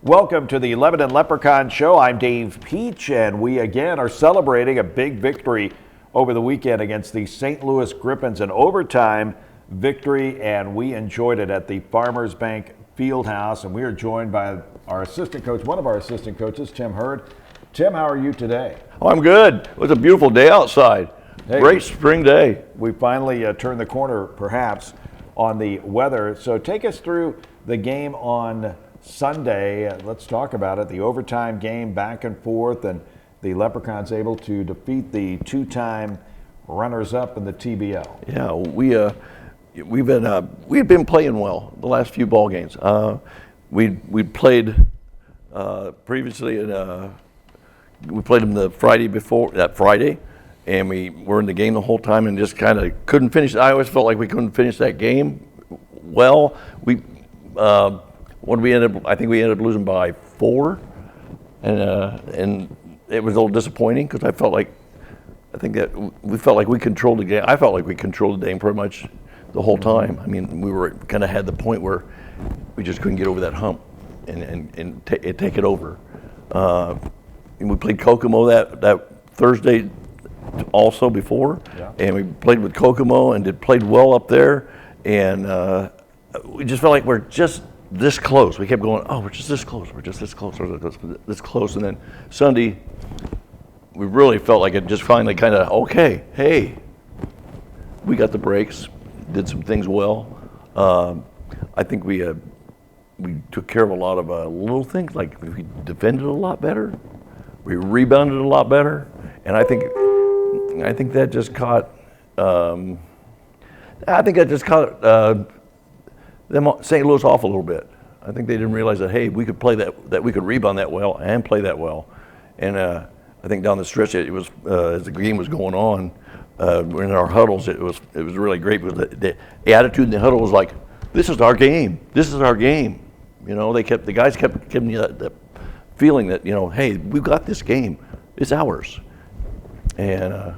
Welcome to the Lebanon Leprechaun Show. I'm Dave Peach, and we again are celebrating a big victory over the weekend against the St. Louis Griffins, an overtime victory, and we enjoyed it at the Farmers Bank Fieldhouse. And we are joined by our assistant coach, one of our assistant coaches, Tim Hurd. Tim, how are you today? Oh, I'm good. It was a beautiful day outside. Hey, great spring day. We finally turned the corner, perhaps, on the weather. So take us through the game on Sunday. Let's talk about it. The overtime game, back and forth, and the Leprechauns able to defeat the two-time runners-up in the TBL. Yeah, we've been playing well the last few ball games. We played previously, we played them the Friday before that Friday, and we were in the game the whole time and just kind of couldn't finish. I always felt like we couldn't finish that game well. I think we ended up losing by 4, and it was a little disappointing because we felt like we controlled the game. I felt like we controlled the game pretty much the whole time. I mean, we were kind of had the point where we just couldn't get over that hump and take it over. And we played Kokomo that Thursday also before, yeah. And we played with Kokomo and played well up there, and we just felt like we're just this close. We kept going, oh, we're just this close, we're just this close, this close. And then Sunday, we really felt like it just finally kind of, okay, hey, we got the breaks, did some things well. I think we took care of a lot of little things, like we defended a lot better, we rebounded a lot better, and I think that just caught, them St. Louis off a little bit. I think they didn't realize that, hey, we could play that we could rebound that well and play that well. And I think down the stretch, it was as the game was going on, in our huddles, it was really great. Because the attitude in the huddle was like, this is our game. This is our game. You know, the guys kept giving you that feeling that, you know, hey, we've got this game. It's ours. And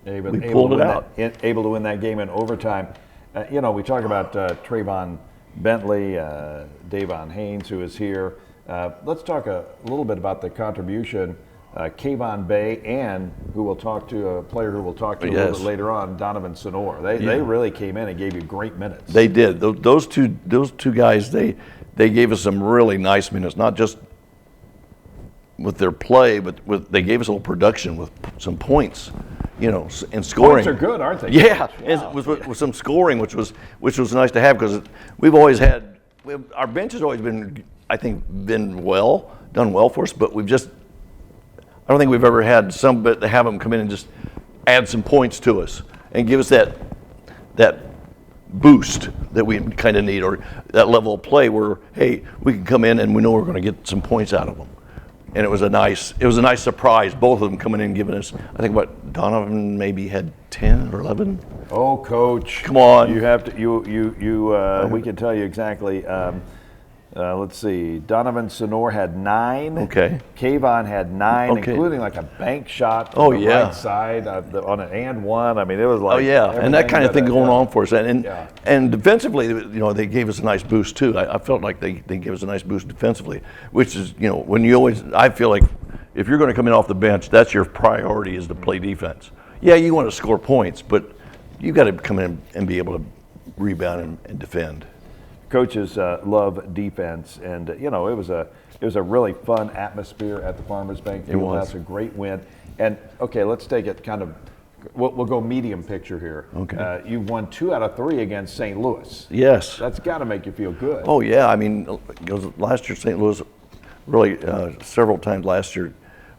we pulled it out. Able to win that game in overtime. We talk about Trayvon Bentley, Davon Haynes, who is here. Let's talk a little bit about the contribution, Kayvon Bay, and a player who we'll talk to a little bit later on, Donovan Sonor. They really came in and gave you great minutes. They did. Those two guys, they gave us some really nice minutes, not just with their play, but they gave us a little production with some points. And scoring. Points are good, aren't they? Yeah, wow. With some scoring, which was nice to have, because we've always had our bench has always been, I think, done well for us, but I don't think we've ever had to have them come in and just add some points to us and give us that boost that we kind of need, or that level of play where, hey, we can come in and we know we're going to get some points out of them. And it was a nice surprise, both of them coming in, giving us, I think Donovan maybe had 10 or 11. Oh, Coach, come on! You have to. We can tell you exactly. Let's see. Donovan Sonor had 9. Okay. Kayvon had 9, including like a bank shot from the right side on an and one. I mean, it was like. Oh yeah, and that kind of thing going on for us, and defensively, they gave us a nice boost too. I felt like they gave us a nice boost defensively, which is when you always, I feel like if you're going to come in off the bench, that's your priority, is to play defense. Yeah, you want to score points, but you got to come in and be able to rebound and defend. Coaches love defense, and it was a really fun atmosphere at the Farmers Bank Field. That's a great win. And okay, let's take it kind of. We'll go medium picture here. Okay. You've won 2 out of 3 against St. Louis. Yes. That's got to make you feel good. Oh yeah, I mean, last year St. Louis, really several times last year,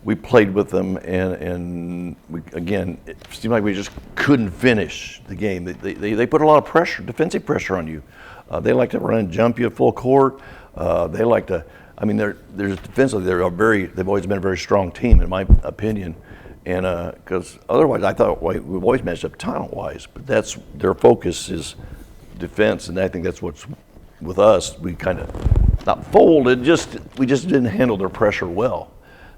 we played with them, and it seemed like we just couldn't finish the game. They put a lot of pressure, defensive pressure on you. They like to run and jump you full court. They like to. I mean, they're defensively. They've always been a very strong team, in my opinion. And because otherwise, I thought we've always matched up talent-wise, but that's their focus is defense, and I think that's what's with us. We kind of not folded, we just didn't handle their pressure well.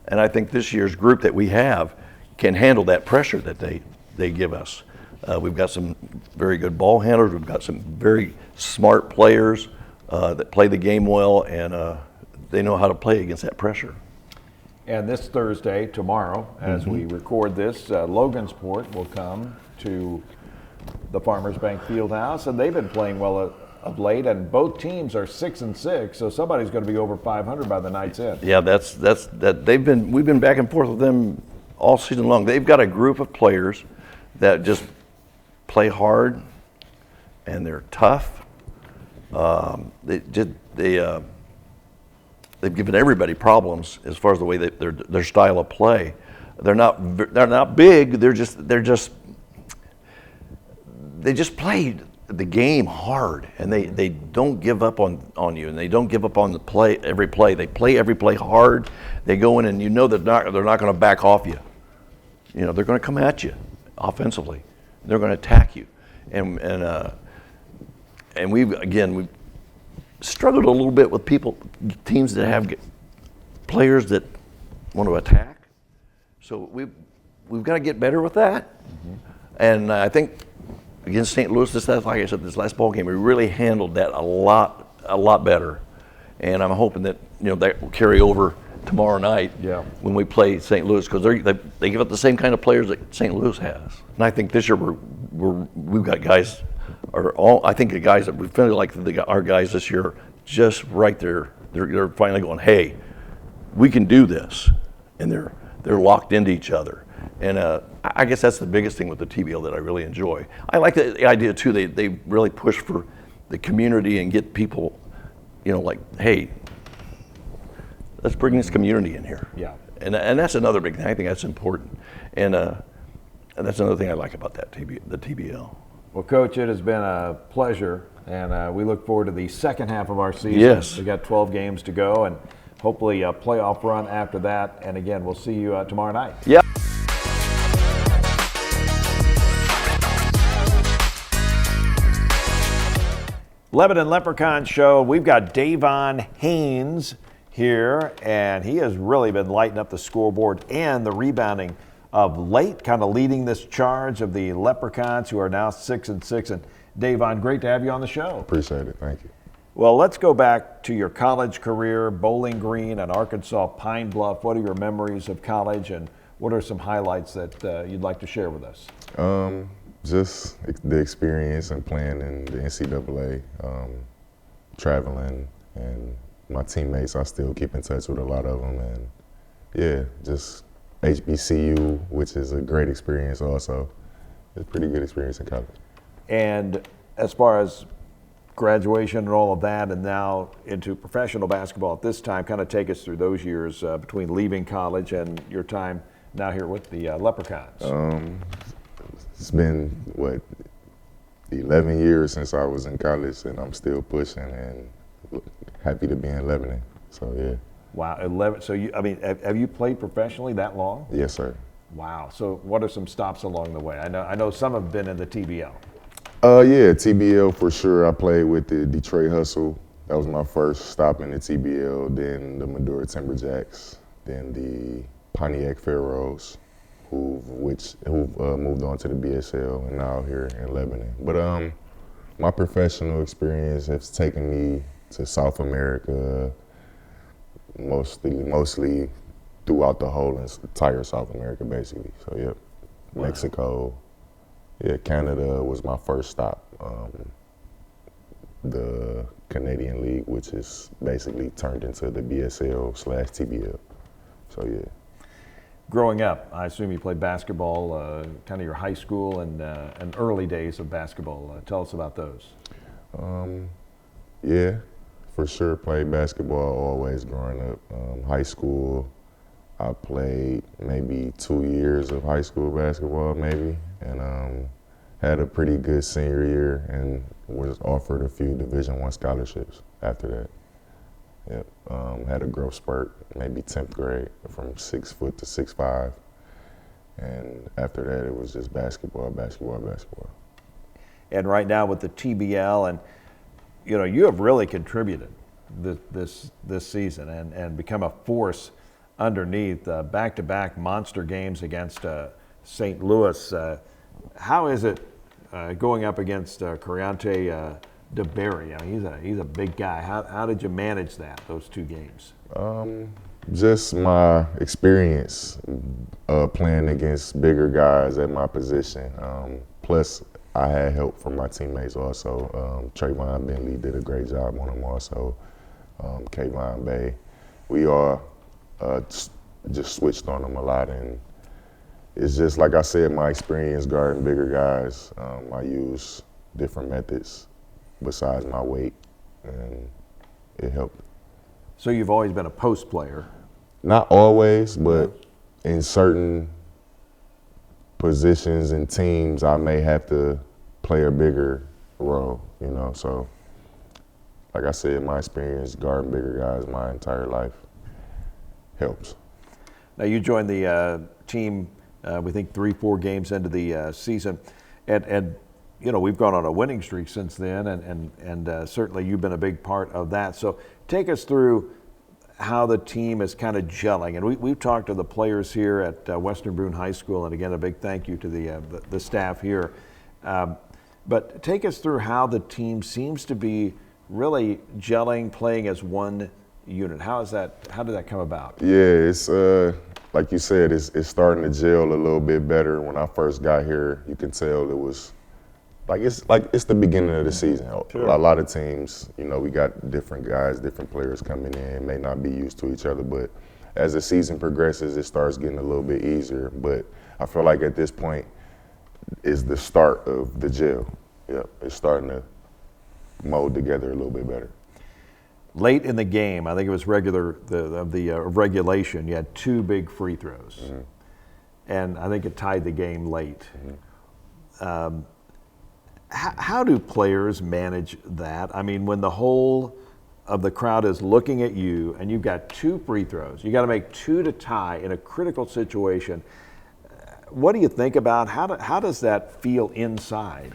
And I think this year's group that we have can handle that pressure that they give us. We've got some very good ball handlers. We've got some very smart players that play the game well, and they know how to play against that pressure. And this Thursday, tomorrow, as we record this, Logansport will come to the Farmers Bank Fieldhouse, and they've been playing well of late, and both teams are 6-6, so somebody's going to be over 500 by the night's end. Yeah, we've been back and forth with them all season long. They've got a group of players that just play hard, and they're tough. They've given everybody problems as far as the way their style of play. They're not big. They just play the game hard, and they don't give up on you, and they don't give up on every play. They play every play hard. They go in, and you know they're not going to back off you. You know, they're going to come at you offensively. They're going to attack you, and we've struggled a little bit with teams that have players that want to attack. So we've got to get better with that. And I think against St. Louis, like I said, this last ball game, we really handled that a lot better. And I'm hoping that that will carry over tomorrow night when we play St. Louis, because they give up the same kind of players that St. Louis has. And I think this year we've got guys. I think the guys that we feel like our guys this year, just right there, they're finally going, hey, we can do this, and they're locked into each other. And I guess that's the biggest thing with the TBL that I really enjoy. I like the idea too. They really push for the community and get people, like, hey, let's bring this community in here. Yeah. And that's another big thing. I think that's important, and that's another thing I like about the TBL. Well, Coach, it has been a pleasure, and we look forward to the second half of our season. Yes. We got 12 games to go, and hopefully a playoff run after that. And again, we'll see you tomorrow night. Yeah. Lebanon Leprechaun Show. We've got Davon Haynes here, and he has really been lighting up the scoreboard and the rebounding of late, kind of leading this charge of the Leprechauns, who are now 6-6. And Davon, great to have you on the show. Appreciate it. Thank you. Well, let's go back to your college career, Bowling Green and Arkansas Pine Bluff. What are your memories of college, and what are some highlights that you'd like to share with us? Just the experience and playing in the NCAA, traveling, and my teammates. I still keep in touch with a lot of them, and yeah, just HBCU, which is a great experience also. It's a pretty good experience in college. And as far as graduation and all of that, and now into professional basketball at this time, kind of take us through those years between leaving college and your time now here with the Leprechauns. It's been, 11 years since I was in college, and I'm still pushing and happy to be in Lebanon. So, yeah. Wow, 11. So, have you played professionally that long? Yes, sir. Wow. So, what are some stops along the way? I know some have been in the TBL. Yeah, TBL for sure. I played with the Detroit Hustle. That was my first stop in the TBL. Then the Medora Timberjacks. Then the Pontiac Pharaohs, who moved on to the BSL and now here in Lebanon. But my professional experience has taken me to South America, mostly throughout the whole entire South America, basically. So, yep, wow. Mexico. Yeah, Canada was my first stop. The Canadian League, which is basically turned into the BSL/TBL. So, yeah. Growing up, I assume you played basketball, kind of your high school and early days of basketball. Tell us about those. Yeah, for sure. Played basketball always growing up. High school, I played maybe 2 years of high school basketball, maybe, and had a pretty good senior year and was offered a few Division I scholarships after that. Yep. Had a growth spurt, maybe 10th grade, from 6 foot to 6'5". And after that, it was just basketball. And right now with the TBL, and you have really contributed this season and become a force underneath back-to-back monster games against St. Louis. How is it going up against Coriante DeBerry? I mean, he's a big guy. How did you manage those 2 games? Just my experience playing against bigger guys at my position. Plus, I had help from my teammates also. Trayvon Bentley did a great job on them also. Kayvon Bay. We all just switched on them a lot. And it's just, like I said, my experience guarding bigger guys. I use different methods besides my weight, and it helped. So you've always been a post player. Not always, but in certain positions and teams, I may have to play a bigger role, you know. So, like I said, my experience guarding bigger guys my entire life helps. Now you joined the team, we think 3-4 games into the season, and you know, we've gone on a winning streak since then, and certainly you've been a big part of that. So take us through how the team is kind of gelling. And we've talked to the players here at Western Boone High School, and again, a big thank you to the staff here. But take us through how the team seems to be really gelling, playing as one unit. How did that come about? Yeah, it's like you said, it's starting to gel a little bit better. When I first got here, you can tell it was it's the beginning of the season. Sure. A lot of teams, you know, we got different guys, different players coming in, may not be used to each other, but as the season progresses, it starts getting a little bit easier. But I feel like at this point is the start of the gel. Yep, it's starting to mold together a little bit better. Late in the game, I think it was regulation, you had 2 big free throws. Mm-hmm. And I think it tied the game late. Mm-hmm. How do players manage that? I mean, when the whole of the crowd is looking at you and you've got 2 free throws, you got to make 2 to tie in a critical situation. What do you think about? How does that feel inside?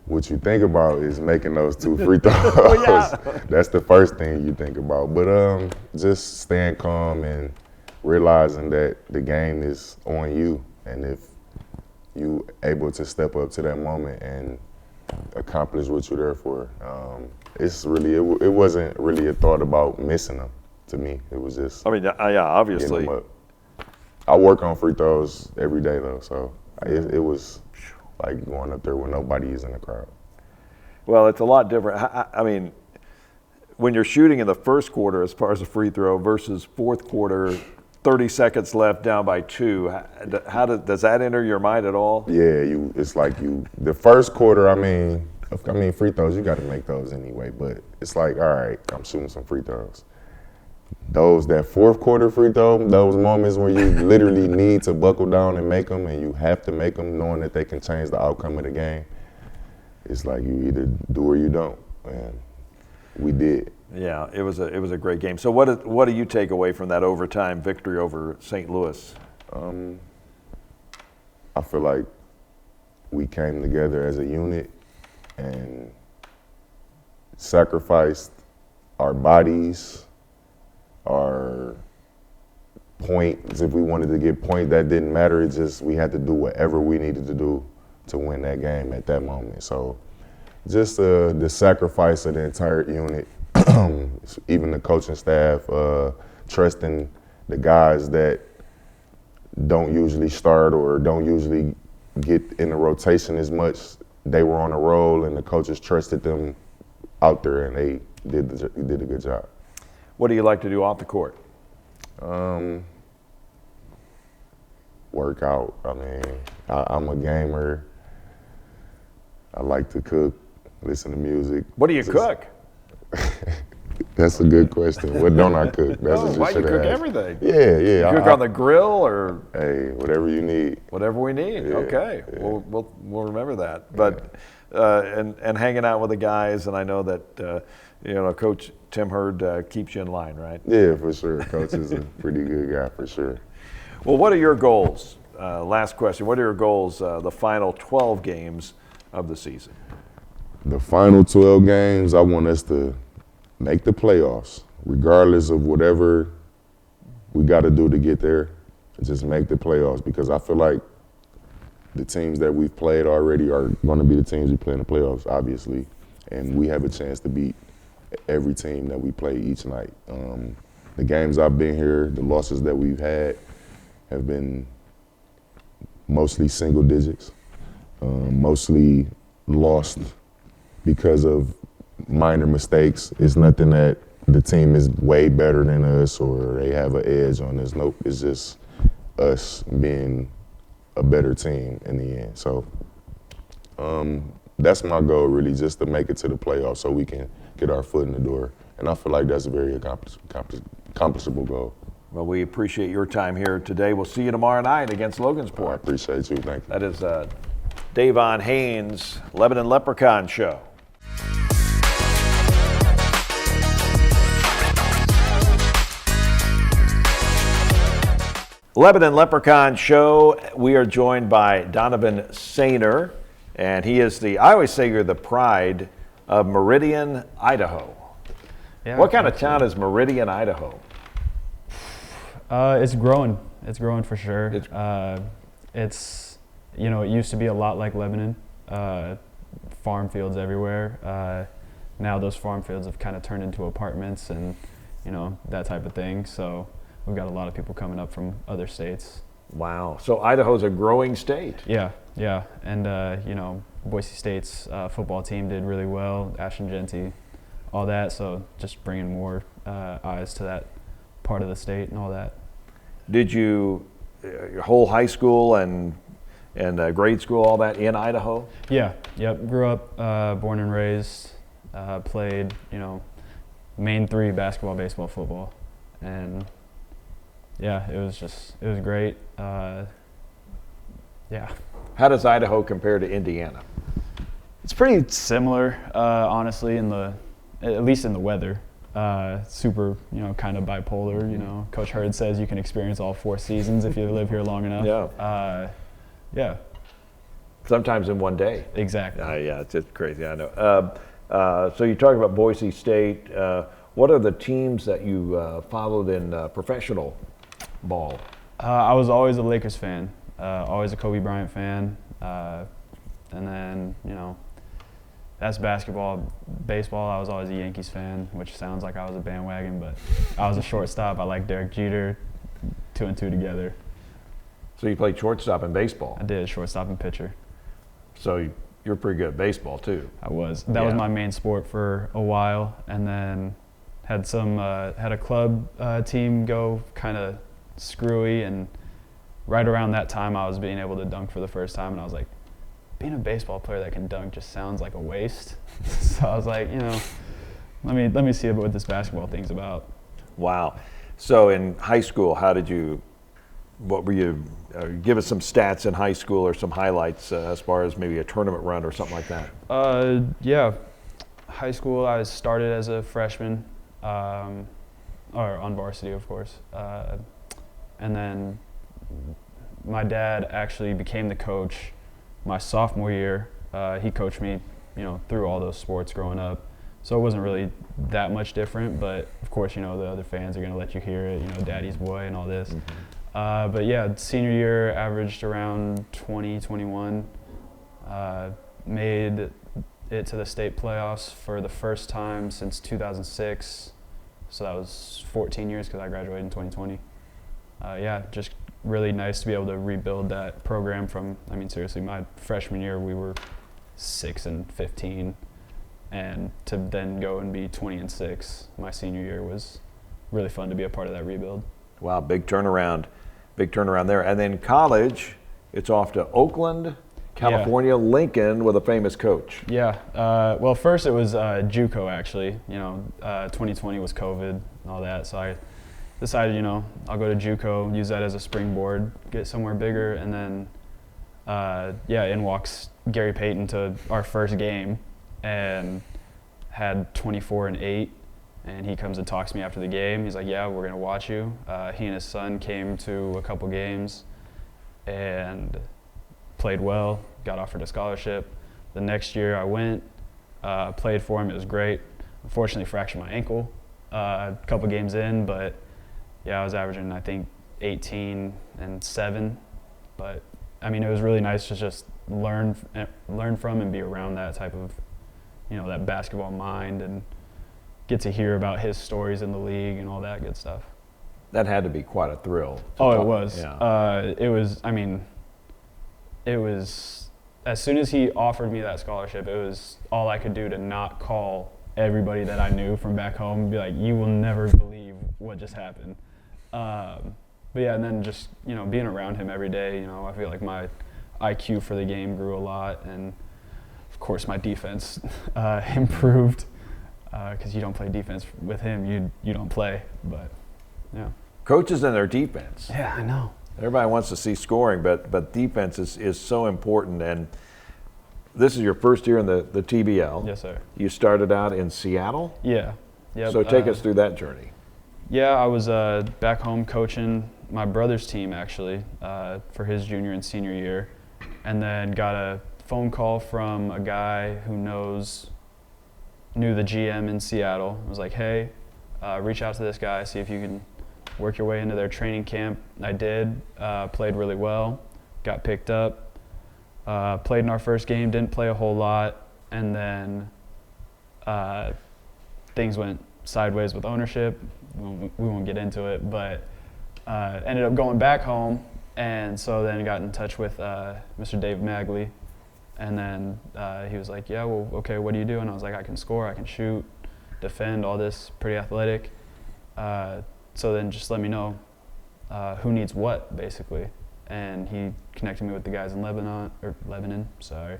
What you think about is making those 2 free throws. Well, yeah. That's the first thing you think about. But just staying calm and realizing that the game is on you, and if you able to step up to that moment and accomplish what you're there for, it wasn't really a thought about missing them to me. It was just, I mean, yeah, obviously. I work on free throws every day though, so it was like going up there when nobody is in the crowd. Well, it's a lot different. I mean, when you're shooting in the first quarter as far as a free throw versus fourth quarter, 30 seconds left, down by 2. Does that enter your mind at all? Yeah, it's like the first quarter, I mean, free throws, you got to make those anyway. But it's like, all right, I'm shooting some free throws. That fourth quarter free throw, those moments where you literally need to buckle down and make them, and you have to make them knowing that they can change the outcome of the game. It's like you either do or you don't, and we did. Yeah, it was a great game. So what do you take away from that overtime victory over St. Louis? I feel like we came together as a unit and sacrificed our bodies, our points. If we wanted to get point, that didn't matter. It's just we had to do whatever we needed to do to win that game at that moment. So just the sacrifice of the entire unit, even the coaching staff, trusting the guys that don't usually start or don't usually get in the rotation as much. They were on a roll, and the coaches trusted them out there, and they did a good job. What do you like to do off the court? Work out. I mean, I'm a gamer. I like to cook, listen to music. What do you cook? That's a good question. What don't I cook? That's what you why you cook asked. Everything? Yeah. You cook on the grill or? Hey, whatever you need. Whatever we need. Yeah, okay, yeah. We'll remember that. But and hanging out with the guys, and I know that Coach Tim Hurd keeps you in line, right? Yeah, for sure. Coach is a pretty good guy, for sure. Well, what are your goals? Last question. What are your goals? The final 12 games of the season. The final 12 games, I want us to make the playoffs, regardless of whatever we got to do to get there. Just make the playoffs, because I feel like the teams that we've played already are going to be the teams we play in the playoffs, obviously. and we have a chance to beat every team that we play each night. The games I've been here, the losses that we've had have been mostly single digits, mostly lost because of minor mistakes. It's nothing that the team is way better than us or they have an edge on us. Nope, it's just us being a better team in the end. So that's my goal, really, just to make it to the playoffs so we can get our foot in the door. And I feel like that's a very accomplishable goal. Well, we appreciate your time here today. We'll see you tomorrow night against Logansport. I appreciate you. Thank you. That is Davon Haynes, Lebanon Leprechaun Show. Lebanon Leprechaun Show. We are joined by Donovan Sainer, and he is I always say you're the pride of Meridian, Idaho. Yeah, What kind of town is Meridian, Idaho? It's growing. It's growing for sure. It's it used to be a lot like Lebanon, farm fields everywhere. Now those farm fields have kind of turned into apartments and, that type of thing. So we've got a lot of people coming up from other states. Wow. So Idaho's a growing state. Yeah. And, Boise State's football team did really well, Ashton Genty, all that. So just bringing more eyes to that part of the state and all that. Did you, your whole high school and grade school, all that in Idaho? Yeah, yep. Grew up, born and raised, played, main three: basketball, baseball, football. And yeah, it was great. Yeah. How does Idaho compare to Indiana? It's pretty similar, honestly, at least in the weather. Super, kind of bipolar. Coach Hurd says you can experience all 4 seasons if you live here long enough. Yeah. Yeah. Sometimes in one day. Exactly. Yeah, it's just crazy. I know. So you talk about Boise State. What are the teams that you followed in professional ball? I was always a Lakers fan. Always a Kobe Bryant fan. And then, that's basketball. Baseball, I was always a Yankees fan, which sounds like I was a bandwagon, but I was a shortstop. I like Derek Jeter, 2 and 2 together. So you played shortstop in baseball. I did, shortstop and pitcher. So you're pretty good at baseball too. I was. That was my main sport for a while, and then had a club team go kind of screwy, and right around that time I was being able to dunk for the first time, and I was like, being a baseball player that can dunk just sounds like a waste. So I was like, let me see what this basketball thing's about. Wow. So in high school, what were you, give us some stats in high school or some highlights as far as maybe a tournament run or something like that. Yeah. High school, I started as a freshman, or on varsity, of course. And then my dad actually became the coach my sophomore year. He coached me, through all those sports growing up. So it wasn't really that much different, but of course, the other fans are going to let you hear it, daddy's boy and all this. Mm-hmm. But yeah, senior year averaged around 20, 21. Made it to the state playoffs for the first time since 2006. So that was 14 years because I graduated in 2020. Yeah, just really nice to be able to rebuild that program from, seriously, my freshman year we were 6-15, and to then go and be 20-6 my senior year was really fun to be a part of that rebuild. Wow, big turnaround there. And then college, it's off to Oakland, California, Lincoln with a famous coach. Yeah, well, first it was JUCO actually. 2020 was COVID and all that, so I decided, I'll go to JUCO, use that as a springboard, get somewhere bigger, and then, in walks Gary Payton to our first game, and had 24-8, and he comes and talks to me after the game. He's like, yeah, we're gonna watch you. He and his son came to a couple games, and played well, got offered a scholarship. The next year I went, played for him, it was great. Unfortunately fractured my ankle a couple games in, but yeah, I was averaging, I think, 18 and 7. But, it was really nice to just learn from and be around that type of, that basketball mind and get to hear about his stories in the league and all that good stuff. That had to be quite a thrill. It was. Yeah. It was, as soon as he offered me that scholarship, it was all I could do to not call everybody that I knew from back home and be like, you will never believe what just happened. But yeah, and then just, being around him every day, I feel like my IQ for the game grew a lot, and of course my defense improved, because you don't play defense with him, you don't play, but yeah. Coaches and their defense. Yeah, I know. Everybody wants to see scoring, but defense is so important. And this is your first year in the TBL. Yes, sir. You started out in Seattle? Yeah. Yep. So take us through that journey. Yeah, I was back home coaching my brother's team, actually, for his junior and senior year, and then got a phone call from a guy who knew the GM in Seattle. I was like, hey, reach out to this guy, see if you can work your way into their training camp. I did, played really well, got picked up, played in our first game, didn't play a whole lot, and then things went sideways with ownership. We won't get into it, but ended up going back home, and so then got in touch with Mr. Dave Magley, and then he was like, yeah, well, okay, what do you do? And I was like, I can score, I can shoot, defend, all this, pretty athletic. So then just let me know who needs what, basically. And he connected me with the guys in Lebanon, sorry.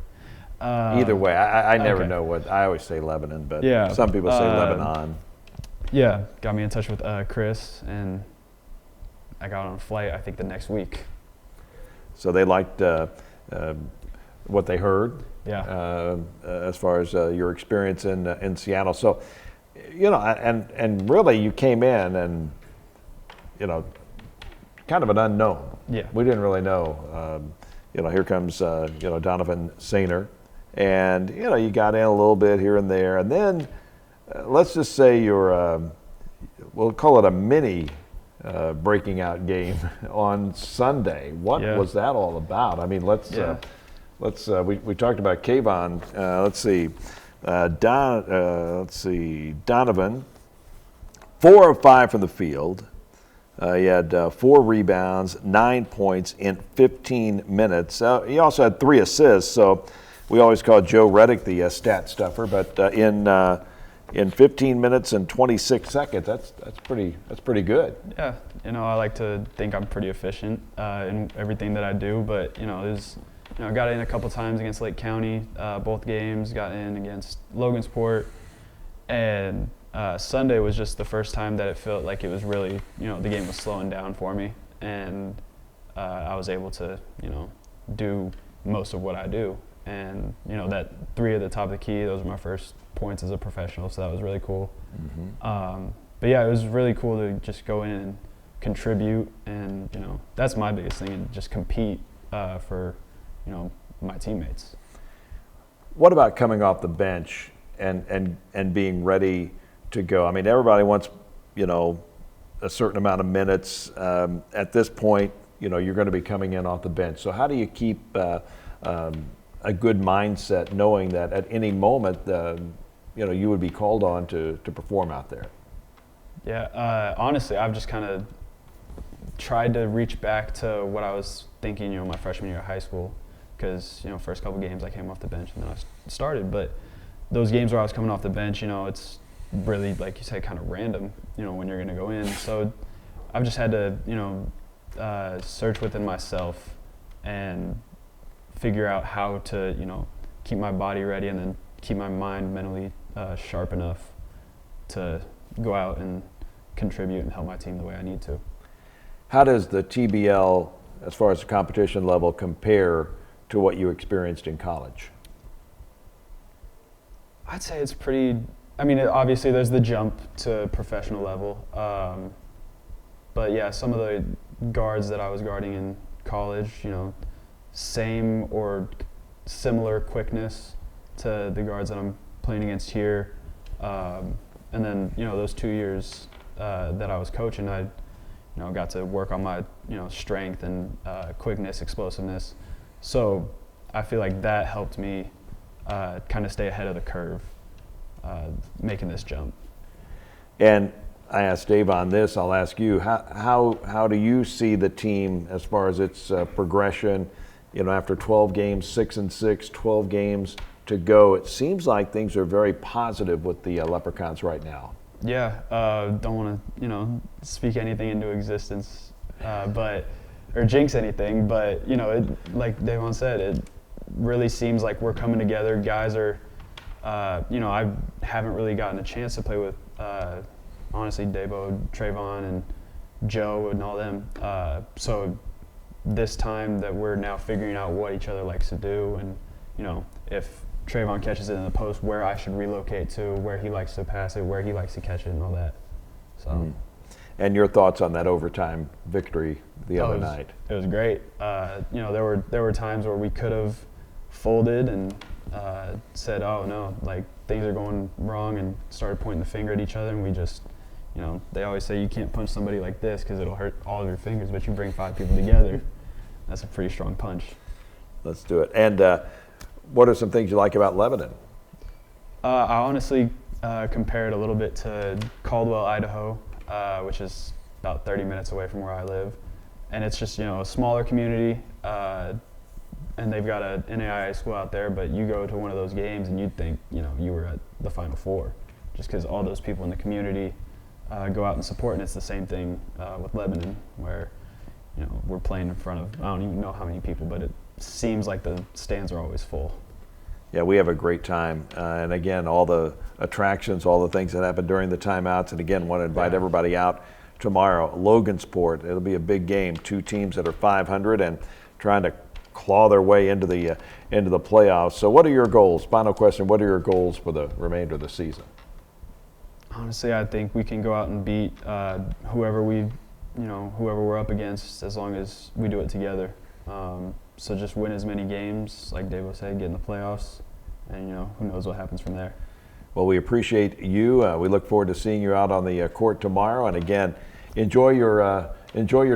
Either way, I never okay. know what, I always say Lebanon, but Yeah, some people say Lebanon. Yeah, got me in touch with Chris, and I got on a flight, I think, the next week. So they liked what they heard. Yeah. As far as your experience in Seattle. So, and really you came in and, kind of an unknown. Yeah. We didn't really know. Here comes, Donovan Sainer. And, you got in a little bit here and there. And then let's just say we'll call it a mini breaking out game on Sunday. What was that all about? I mean, let's we talked about Kayvon. Let's see, Donovan, 4 of 5 from the field. He had 4 rebounds, 9 points in 15 minutes. He also had 3 assists. So we always call Joe Reddick the stat stuffer, but in 15 minutes and 26 seconds, that's pretty good. Yeah, I like to think I'm pretty efficient in everything that I do, but I got in a couple times against Lake County, both games, got in against Logansport, and Sunday was just the first time that it felt like it was really, the game was slowing down for me, and I was able to, do most of what I do. And, that 3 at the top of the key, those were my first points as a professional, so that was really cool. Mm-hmm. But yeah, it was really cool to just go in and contribute, and, that's my biggest thing, and just compete for, my teammates. What about coming off the bench and being ready to go? I mean, everybody wants, a certain amount of minutes. At this point, you're going to be coming in off the bench. So how do you keep a good mindset knowing that at any moment, you would be called on to perform out there? Yeah, honestly, I've just kind of tried to reach back to what I was thinking, my freshman year of high school, because, first couple games I came off the bench and then I started. But those games where I was coming off the bench, it's really, like you said, kind of random, when you're going to go in. So I've just had to, search within myself and figure out how to, keep my body ready and then keep my mind mentally sharp enough to go out and contribute and help my team the way I need to. How does the TBL, as far as the competition level, compare to what you experienced in college? I'd say it's pretty, obviously there's the jump to professional level. But yeah, some of the guards that I was guarding in college, same or similar quickness to the guards that I'm playing against here. And then, those 2 years that I was coaching, I got to work on my, strength and quickness, explosiveness. So I feel like that helped me kind of stay ahead of the curve making this jump. And I asked Dave on this. I'll ask you. How do you see the team as far as its progression? You know, after 12 games, 6-6, 12 games to go, it seems like things are very positive with the Leprechauns right now. Yeah, don't want to speak anything into existence, or jinx anything. But like Davon said, it really seems like we're coming together. Guys are, I haven't really gotten a chance to play with. Honestly, Dabo, Trayvon, and Joe, and all them. So this time that we're now figuring out what each other likes to do, and if Trayvon catches it in the post, where I should relocate to, where he likes to pass it, where he likes to catch it, and all that. So. And your thoughts on that overtime victory the other night? It was great. There were times where we could have folded and said, "Oh no, like things are going wrong," and started pointing the finger at each other, and we just. They always say you can't punch somebody like this because it'll hurt all of your fingers, but you bring 5 people together, that's a pretty strong punch. Let's do it. And what are some things you like about Lebanon? I honestly compare it a little bit to Caldwell, Idaho, which is about 30 minutes away from where I live. And it's just, a smaller community, and they've got an NAIA school out there, but you go to one of those games and you'd think, you were at the Final Four, just because all those people in the community go out and support. And it's the same thing with Lebanon, where we're playing in front of, I don't even know how many people, but it seems like the stands are always full. Yeah, we have a great time. And again, all the attractions, all the things that happen during the timeouts. And again, want to invite everybody out tomorrow. Logansport, it'll be a big game. 2 teams that are 500 and trying to claw their way into the playoffs. So what are your goals? Final question, what are your goals for the remainder of the season? Honestly, I think we can go out and beat whoever we're up against, as long as we do it together. So just win as many games, like Davo said, get in the playoffs, and who knows what happens from there. Well, we appreciate you. We look forward to seeing you out on the court tomorrow. And again, enjoy your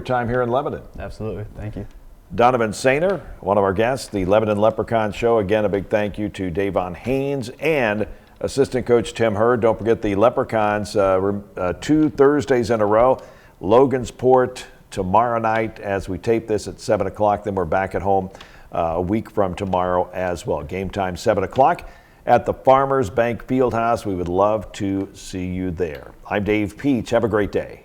time here in Lebanon. Absolutely, thank you. Donovan Sainer, one of our guests, the Lebanon Leprechaun Show. Again, a big thank you to Davon Haynes and assistant coach Tim Hurd. Don't forget the Leprechauns, 2 Thursdays in a row. Logansport tomorrow night as we tape this at 7 o'clock. Then we're back at home a week from tomorrow as well. Game time 7 o'clock at the Farmers Bank Fieldhouse. We would love to see you there. I'm Dave Peach. Have a great day.